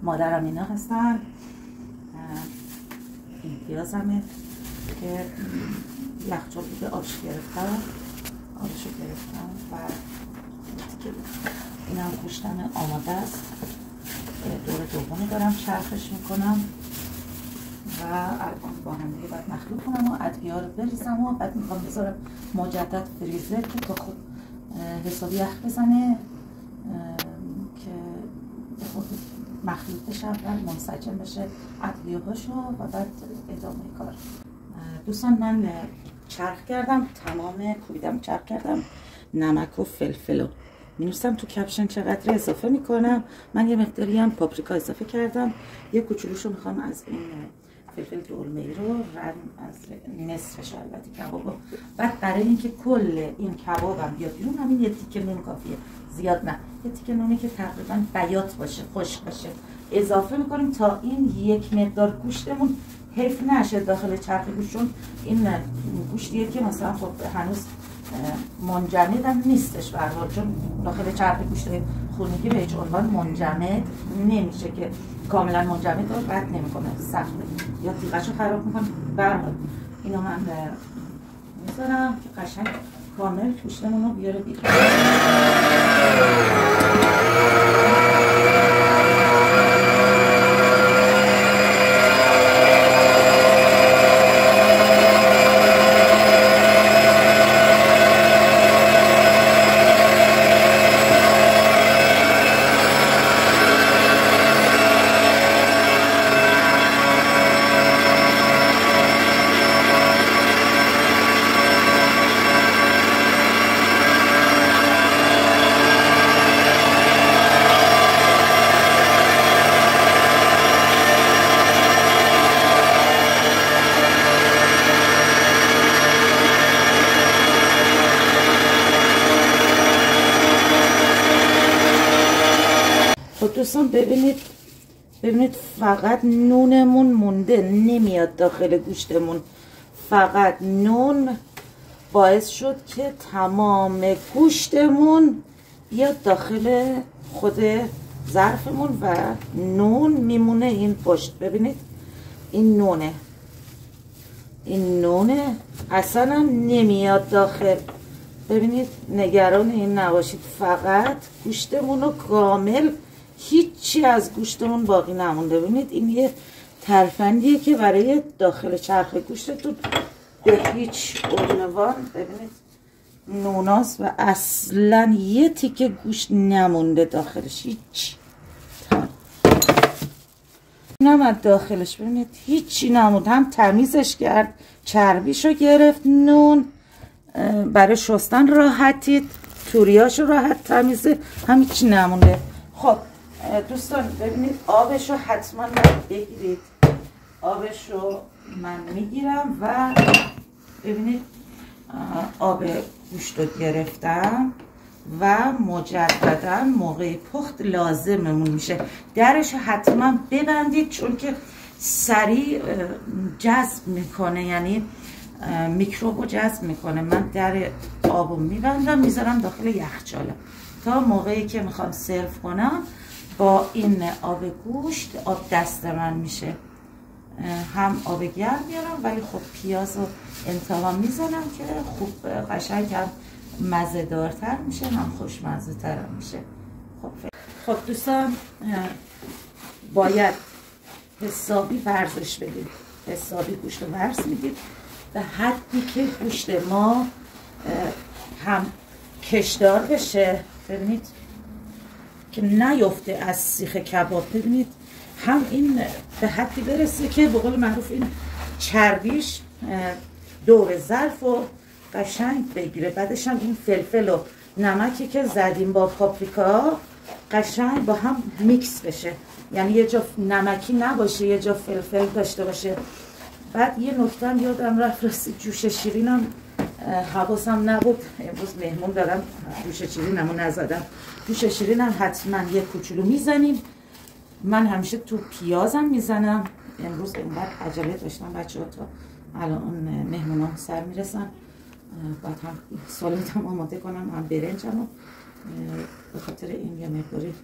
مادرم اینا هستن. این پیازمه که یخچال بوده، آبش گرفتم، آبشو گرفتم و اینم گوشتم آماده است. دور دومی دارم چرخش میکنم و الان با هم دیگه باید مخلوط کنم و ادویه ها رو بریزم و بعد میخوام بذارم مجدد فریزر که تا خود حسابی یخ بزنه که خود مخلوط بشه و منسجم بشه ادویه هاشو و بعد ادامه کار. دوستان من چرخ کردم، تمام کوبیدم چرخ کردم، نمک و فلفل می‌نویسم تو کپشن چقدر اضافه میکنم. من یه مقداری هم پاپریکا اضافه کردم، یه کوچولوشو میخوام از این فلفل دلمه‌ای رو از نصفش البته کبابو. بعد برای اینکه کل این کبابم بیاد بیرون همین یه تیکه نون کافیه، زیاد نه، یه تیکه نونی که تقریبا بیات باشه، خشک باشه اضافه میکنیم تا این یک مقدار گوشتمون حیف نشه داخل چرخ گوشت، چون این گوشتیه که مثلا خب هنوز منجمد هم نیستش به هر حال، چون داخل چرخ گوشت خونگی به هیچ عنوان منجمد نمیشه که کاملا منجمد رو رد نمیکنه، سخته یا تیغش رو خراب میکنه. به هر حال اینو من میذارم که قشنگ کامل گوشتمون رو بیاره بیرون. دوستان ببینید فقط نونمون مونده، نمیاد داخل گوشتمون. فقط نون باعث شد که تمام گوشتمون بیاد داخل خود ظرفمون و نون میمونه این پشت. ببینید این نونه اصلا نمیاد داخل. ببینید نگران این نباشید، فقط گوشتمون رو کامل هیچی از گوشتمون باقی نمونده. ببینید این یه ترفندیه که برای داخل چرخ گوشتتون به هیچ عنوان ببینید نوناست و اصلا یه تیکه گوشت نمونده داخلش، هیچ نمد داخلش. ببینید هیچی نموند، هم تمیزش کرد، چربیشو گرفت، نون برای شستن راحتید، توریاشو راحت تمیزه، هم هیچی نمونده. خب دوستان ببینید آبش رو حتما بگیرید، آبش رو من میگیرم و ببینید آب گوشت رو گرفتم و مجددا موقع پخت لازممون میشه درش حتما ببندید، چون که سریع جذب میکنه، یعنی میکروب رو جذب میکنه. من در آبو میبندم میذارم داخل یخچال تا موقعی که میخوام سرو کنم با این آب گوشت آب دست من میشه. هم آب گرم میارم ولی خب پیاز رو انتها میزنم که خوب قشنگ هم مزه دارتر میشه، هم خوشمزه تر میشه. خب دوستان باید حسابی ورزش بدید، حسابی گوشت رو ورز میدید به حدی که گوشت ما هم کشدار بشه، ببینید که نیفته از سیخ کباب، ببینید هم این به حدی برسه که به قول معروف این چربیش دور ظرف و قشنگ بگیره. بعدش هم این فلفل و نمکی که زدیم با پاپریکا قشنگ با هم میکس بشه، یعنی یه جا نمکی نباشه یه جا فلفل داشته باشه. بعد یه نکته هم یادم رفت، رسید جوش شیرینم حواسم نبود، امروز مهمون دارم جوش شیرینمو نزدم. جوش شیرینم حتما یه کوچولو میزنیم، من همیشه تو پیازم میزنم. امروز اینقدر عجله داشتم بچه ها تا الان مهمونام سر میرسن، باید هم سالمتم آماده کنم هم برنجم، به خاطر این یه مقداری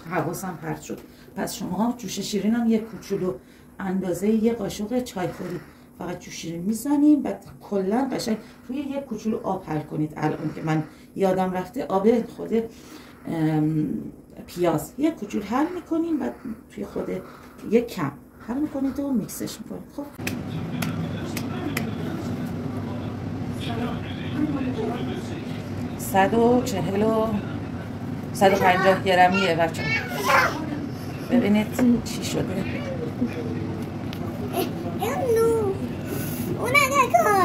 حواسم پرت شد. پس شما جوش شیرین هم یه کوچولو اندازه یه قاشق چایخوری فقط جوش شیرین میزنیم، بعد کلا قشنگ روی یه کوچولو آب حل کنید. الان که من یادم رفته آب خود پیاز یه کوچولو حل میکنیم، بعد توی خود یه کم حل میکنید و میکسش میکنید. خب 150 گرمیه بچه. ببینید چی شده.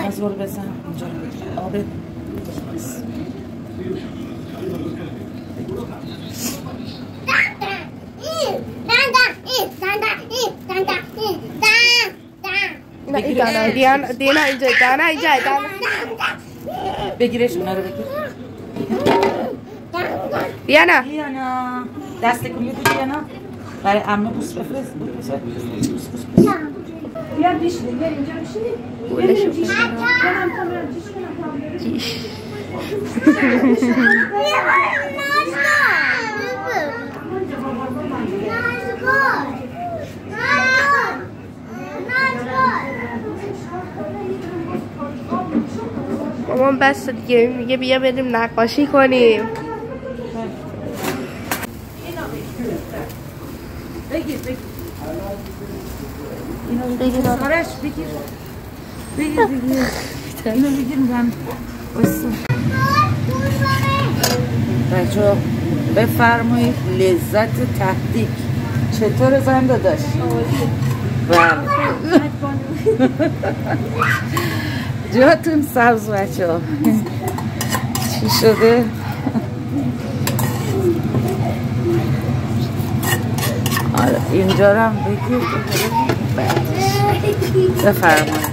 از برو بزن اینجا آب دینا اینجا بگیرش، اونا رو بگیر. دیانا دست کن میدی دیانا برای عمه بوس بفرست. بیا بیشتر بیا اینجا مامان بس دیگه میگه بیا بریم نقاشی کنیم. بگیر اینو آرش بگیر اینو بگیر من بسو بچه بفرمایید. لذت تهدیک چطور زن داداش؟ جاتون سبز بچه ها. چی شده؟ آره اینجا رو هم بگیر بفرمایید.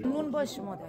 نون باش مادر.